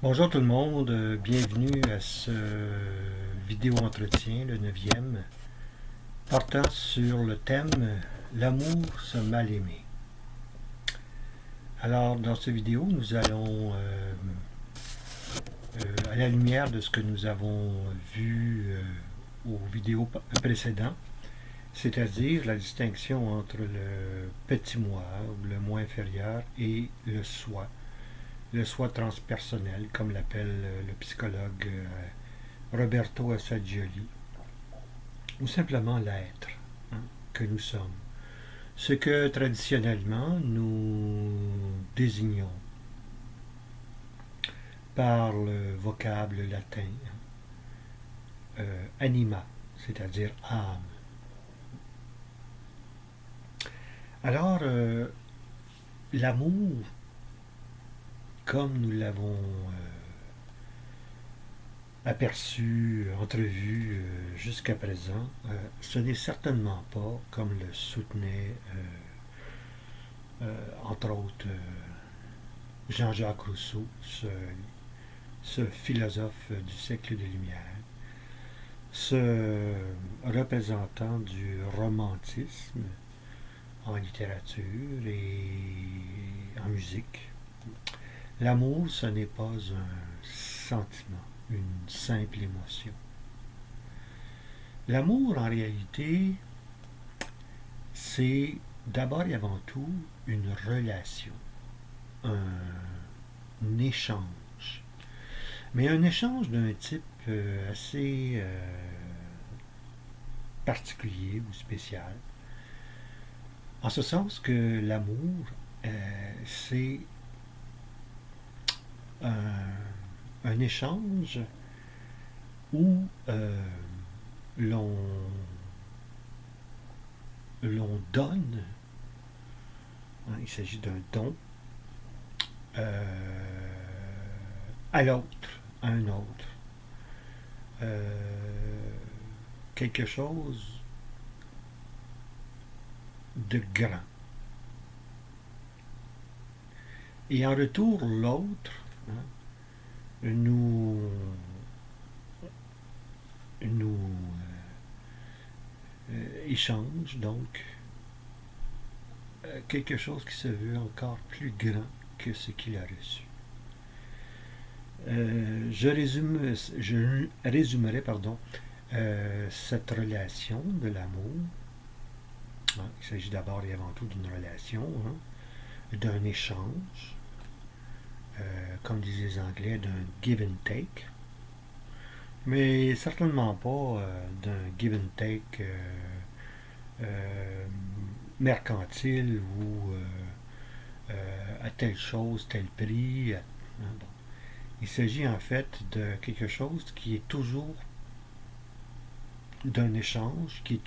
Bonjour tout le monde, bienvenue à ce vidéo-entretien, le 9e, portant sur le thème L'amour se mal aimé. Alors, dans cette vidéo, nous allons, à la lumière de ce que nous avons vu aux vidéos précédentes, c'est-à-dire la distinction entre le petit moi, ou le moi inférieur, et le soi transpersonnel, comme l'appelle le psychologue Roberto Assagioli, ou simplement l'être que nous sommes. Ce que traditionnellement nous désignons par le vocable latin anima, c'est-à-dire âme. Alors, l'amour, comme nous l'avons aperçu, entrevu jusqu'à présent, ce n'est certainement pas, comme le soutenait entre autres Jean-Jacques Rousseau, ce philosophe du siècle des Lumières, ce représentant du romantisme en littérature et en musique. L'amour, ce n'est pas un sentiment, une simple émotion. L'amour, en réalité, c'est d'abord et avant tout une relation, un échange. Mais un échange d'un type assez particulier ou spécial, en ce sens que l'amour, c'est un échange où l'on donne, il s'agit d'un don à l'autre, à un autre, quelque chose de grand. Et en retour, l'autre nous échange donc quelque chose qui se veut encore plus grand que ce qu'il a reçu. Je résumerai cette relation de l'amour. Il s'agit d'abord et avant tout d'une relation, d'un échange, comme disent les Anglais, d'un give and take, mais certainement pas d'un give and take mercantile ou à telle chose, tel prix. Bon. Il s'agit en fait de quelque chose qui est toujours d'un échange qui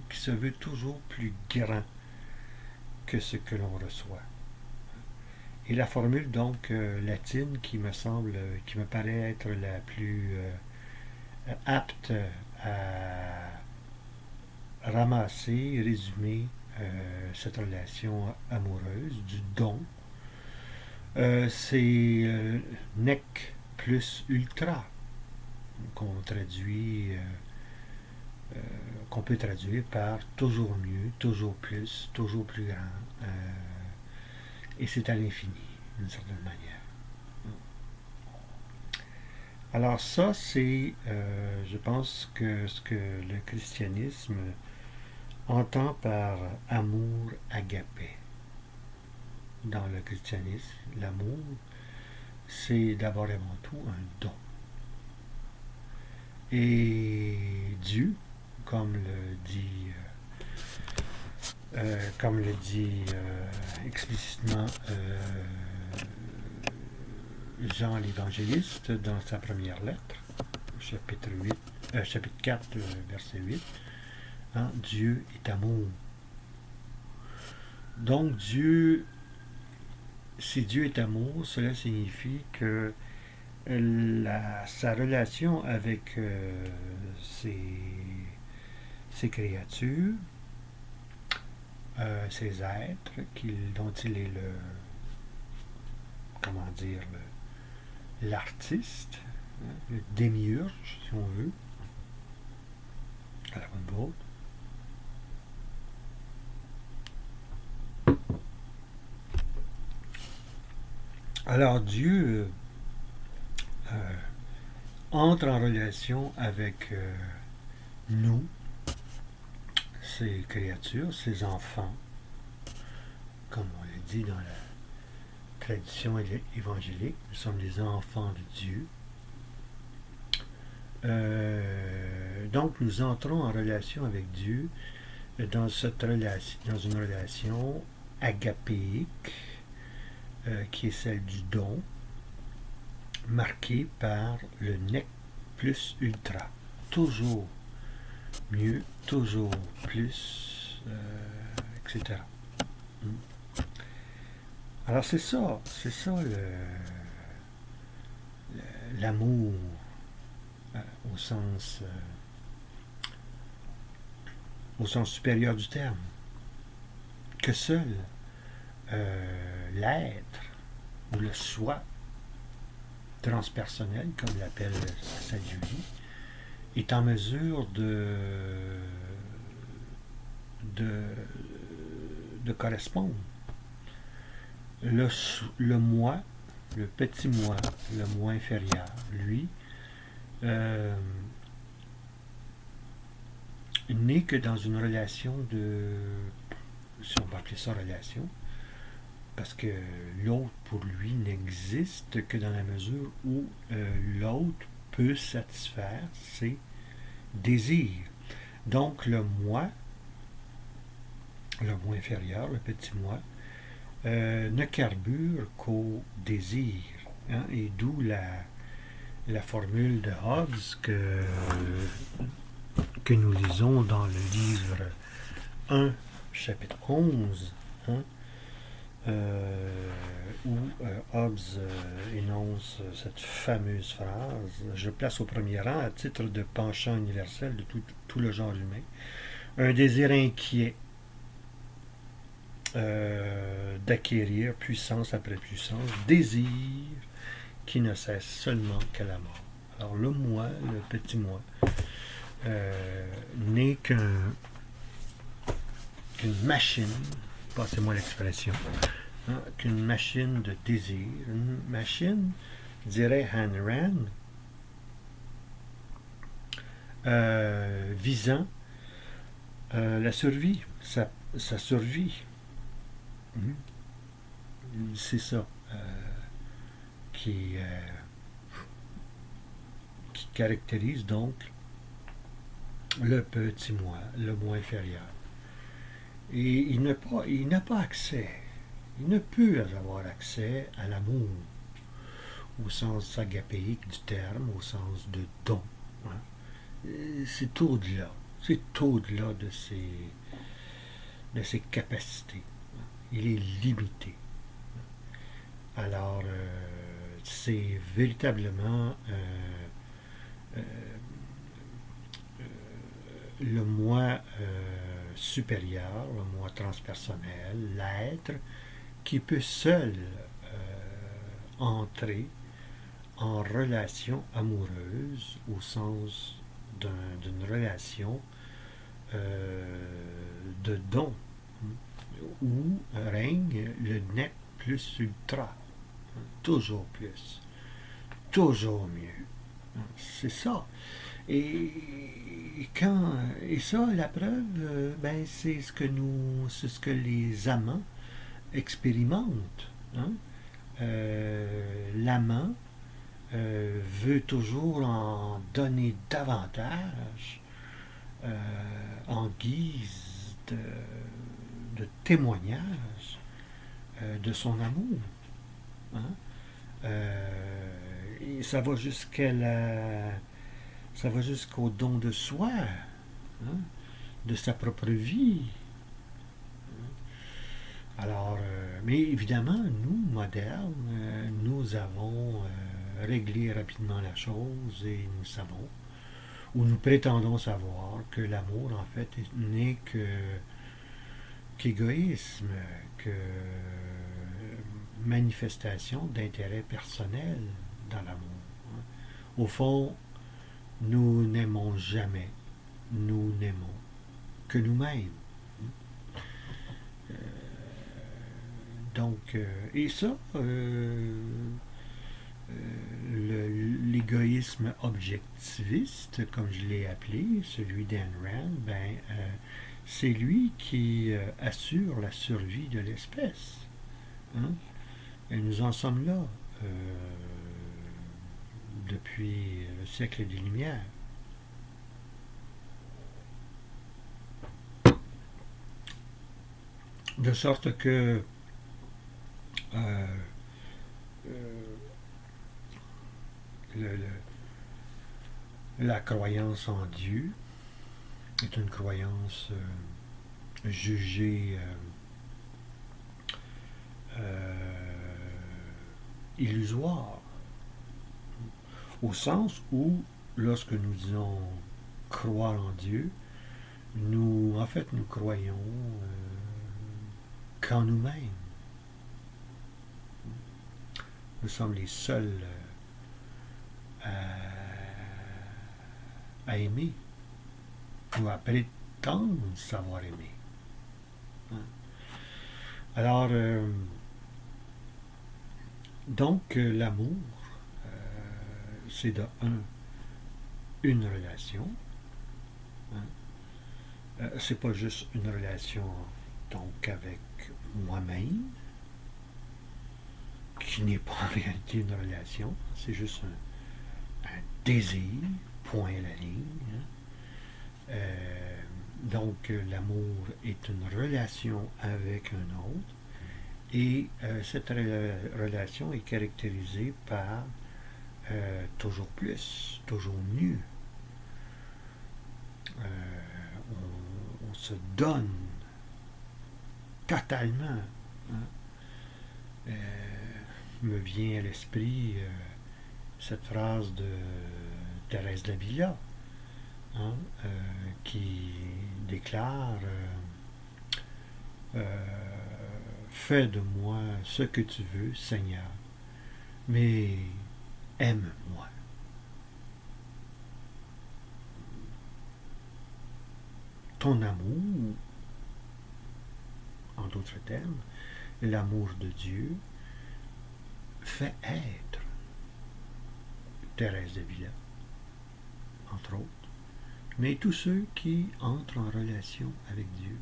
se veut toujours plus grand que ce que l'on reçoit. Et la formule donc latine qui me paraît être la plus apte à ramasser, résumer cette relation amoureuse du don, c'est nec plus ultra qu'on peut traduire par toujours mieux, toujours plus grand, et c'est à l'infini, d'une certaine manière. Alors ça, c'est, je pense que ce que le christianisme entend par amour agapé. Dans le christianisme, l'amour, c'est d'abord et avant tout un don. Et Dieu, comme le dit explicitement Jean l'Évangéliste dans sa première lettre, chapitre 4, verset 8, Dieu est amour. Donc si Dieu est amour, cela signifie que sa relation avec ses créatures, ces êtres dont il est l'artiste, le démiurge, si on veut, à la Humboldt. Alors Dieu entre en relation avec nous, ses créatures, ses enfants, comme on le dit dans la tradition évangélique, nous sommes les enfants de Dieu. Donc nous entrons en relation avec Dieu dans une relation agapéique qui est celle du don, marquée par le nec plus ultra. Toujours mieux, toujours plus, etc. Alors c'est ça l'amour au sens supérieur du terme, que seul l'être ou le soi transpersonnel, comme l'appelle Sadhguru, est en mesure de correspondre. Le moi, le petit moi, le moi inférieur, lui, n'est que dans une relation de, si on peut appeler ça relation, parce que l'autre pour lui n'existe que dans la mesure où l'autre peut satisfaire ses désirs. Donc le moi inférieur, le petit moi, ne carbure qu'au désir. Hein, et d'où la formule de Hobbes que nous lisons dans le livre 1, chapitre 11, hein, où Hobbes énonce cette fameuse phrase: « Je place au premier rang, à titre de penchant universel de tout le genre humain, un désir inquiet d'acquérir puissance après puissance, désir qui ne cesse seulement qu'à la mort. » Alors le moi, le petit moi, n'est qu'une machine, passez-moi l'expression, hein, qu'une machine de désir, une machine, dirait Ayn Rand, visant la survie, sa survie. C'est ça qui caractérise donc le petit moi, le moi inférieur. Et il n'a pas accès, il ne peut avoir accès à l'amour au sens agapéique du terme, au sens de don. Hein. C'est au-delà de ses capacités. Il est limité. Alors, c'est véritablement le moi supérieur, le moi transpersonnel, l'être, qui peut seul entrer en relation amoureuse au sens d'une relation de don, où règne le net plus ultra, toujours plus, toujours mieux. C'est ça. Et ça, la preuve, c'est ce que les amants expérimentent. Hein? L'amant veut toujours en donner davantage en guise de témoignage de son amour. Hein? Et ça va jusqu'au don de soi, hein, de sa propre vie. Alors, mais évidemment, nous, modernes, nous avons réglé rapidement la chose et nous savons, ou nous prétendons savoir, que l'amour, en fait, n'est qu'égoïsme, que manifestation d'intérêt personnel, dans l'amour. Hein. Au fond, nous n'aimons jamais, nous n'aimons que nous-mêmes. Donc, et ça, l'égoïsme objectiviste, comme je l'ai appelé, celui d'Ayn Rand, c'est lui qui assure la survie de l'espèce. Hein? Et nous en sommes là depuis le siècle des Lumières. De sorte que euh, le, la croyance en Dieu est une croyance jugée illusoire, au sens où, lorsque nous disons croire en Dieu, en fait, nous croyons qu'en nous-mêmes. Nous sommes les seuls à aimer ou à prétendre savoir aimer. Hein? Alors, donc, l'amour, c'est de une relation. Hein? C'est pas juste une relation donc avec moi-même, qui n'est pas en réalité une relation, c'est juste un désir, point à la ligne. Hein? Donc l'amour est une relation avec un autre et cette relation est caractérisée par toujours plus, toujours mieux. On se donne totalement. Hein? Me vient à l'esprit cette phrase de Thérèse d'Avila, hein, qui déclare fais de moi ce que tu veux, Seigneur, mais aime-moi. Ton amour, en d'autres termes, l'amour de Dieu, fait être Thérèse d'Avila, entre autres, mais tous ceux qui entrent en relation avec Dieu.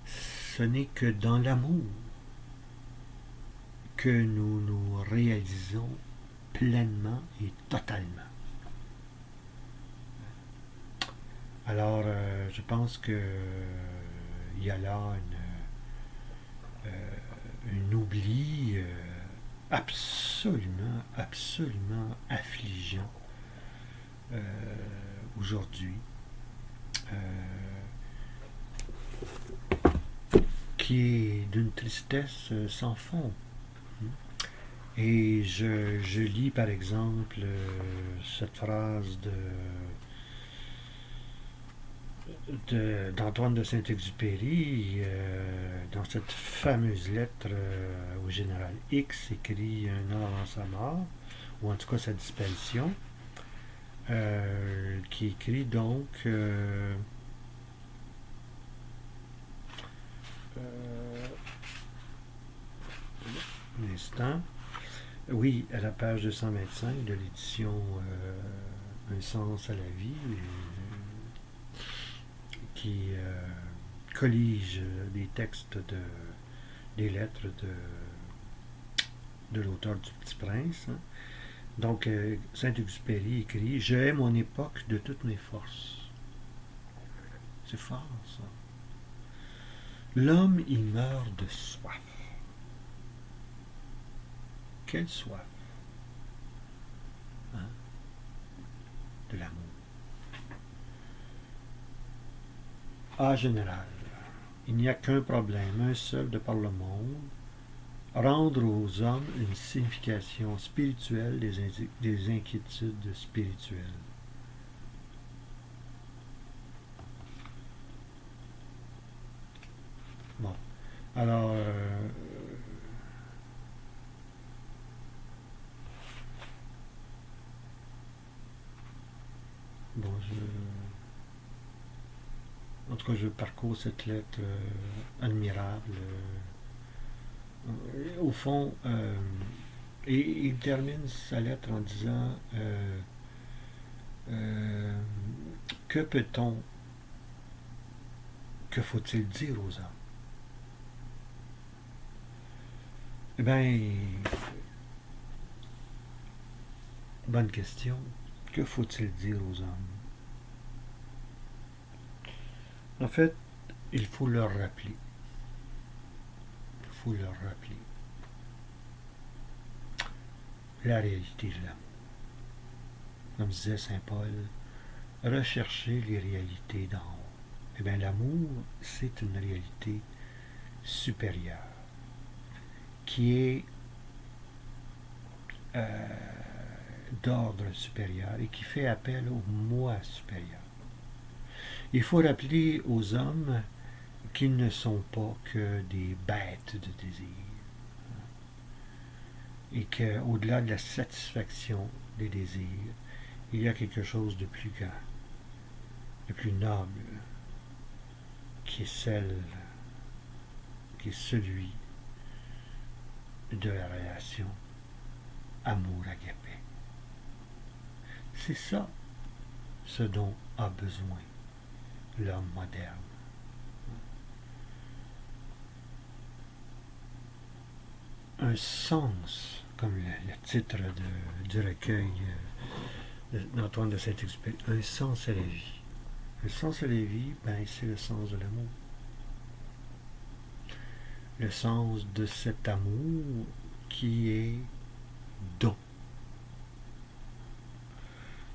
Ce n'est que dans l'amour que nous nous réalisons pleinement et totalement. Alors, je pense qu'il y a là un oubli absolument affligeant aujourd'hui, qui est d'une tristesse sans fond. Et je lis par exemple cette phrase d'Antoine de Saint-Exupéry dans cette fameuse lettre au général X, écrit un an avant sa mort, ou en tout cas sa disparition, qui écrit donc un instant, oui, à la page 225 de l'édition Un sens à la vie, qui collige des textes des lettres de l'auteur du Petit Prince. Hein. Donc, Saint-Exupéry écrit « Je hais mon époque de toutes mes forces. » C'est fort, ça. L'homme, il meurt de soif. Quelle soif? Hein? De l'amour. Ah, général, il n'y a qu'un problème, un seul de par le monde, rendre aux hommes une signification spirituelle des inquiétudes spirituelles. Bon, alors, tout cas, je parcours cette lettre admirable. Au fond, et il termine sa lettre en disant euh, que peut-on, que faut-il dire aux hommes? Eh bien, bonne question. Que faut-il dire aux hommes? En fait, il faut leur rappeler. Il faut leur rappeler la réalité de l'amour. Comme disait Saint Paul, rechercher les réalités d'en haut. Eh bien, l'amour, c'est une réalité supérieure qui est d'ordre supérieur et qui fait appel au moi supérieur. Il faut rappeler aux hommes qu'ils ne sont pas que des bêtes de désir et qu'au-delà de la satisfaction des désirs, il y a quelque chose de plus grand, de plus noble, qui est celui de la relation amour-agapé. C'est ça ce dont a besoin l'homme moderne. Un sens, comme le titre du recueil d'Antoine de Saint-Exupéry, un sens à la vie. Le sens à la vie, ben, c'est le sens de l'amour. Le sens de cet amour qui est don,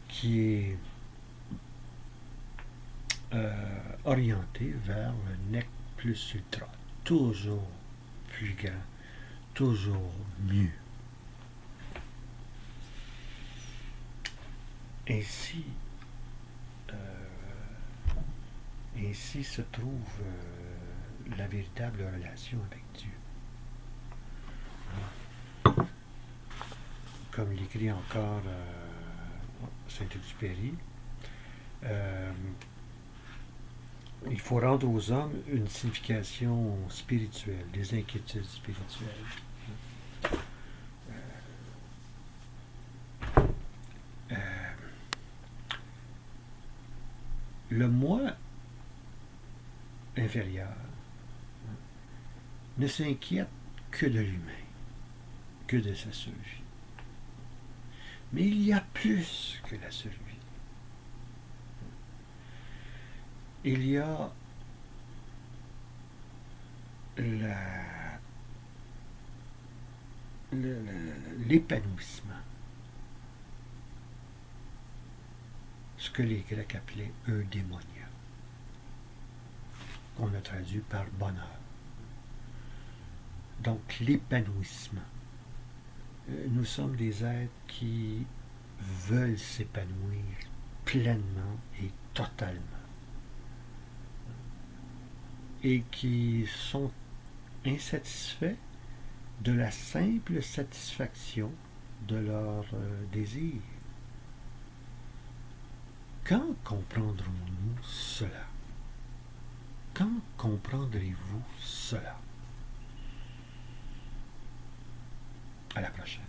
qui est orienté vers le nec plus ultra, toujours plus grand, toujours mieux. Ainsi, ainsi se trouve la véritable relation avec Dieu. Comme l'écrit encore Saint-Exupéry, il faut rendre aux hommes une signification spirituelle, des inquiétudes spirituelles. Le moi inférieur ne s'inquiète que de lui-même, que de sa survie. Mais il y a plus que la survie. Il y a l'épanouissement. Ce que les Grecs appelaient eudémonia, qu'on a traduit par bonheur. Donc l'épanouissement. Nous sommes des êtres qui veulent s'épanouir pleinement et totalement. Et qui sont insatisfaits de la simple satisfaction de leur désir. Quand comprendrons-nous cela? Quand comprendrez-vous cela? À la prochaine.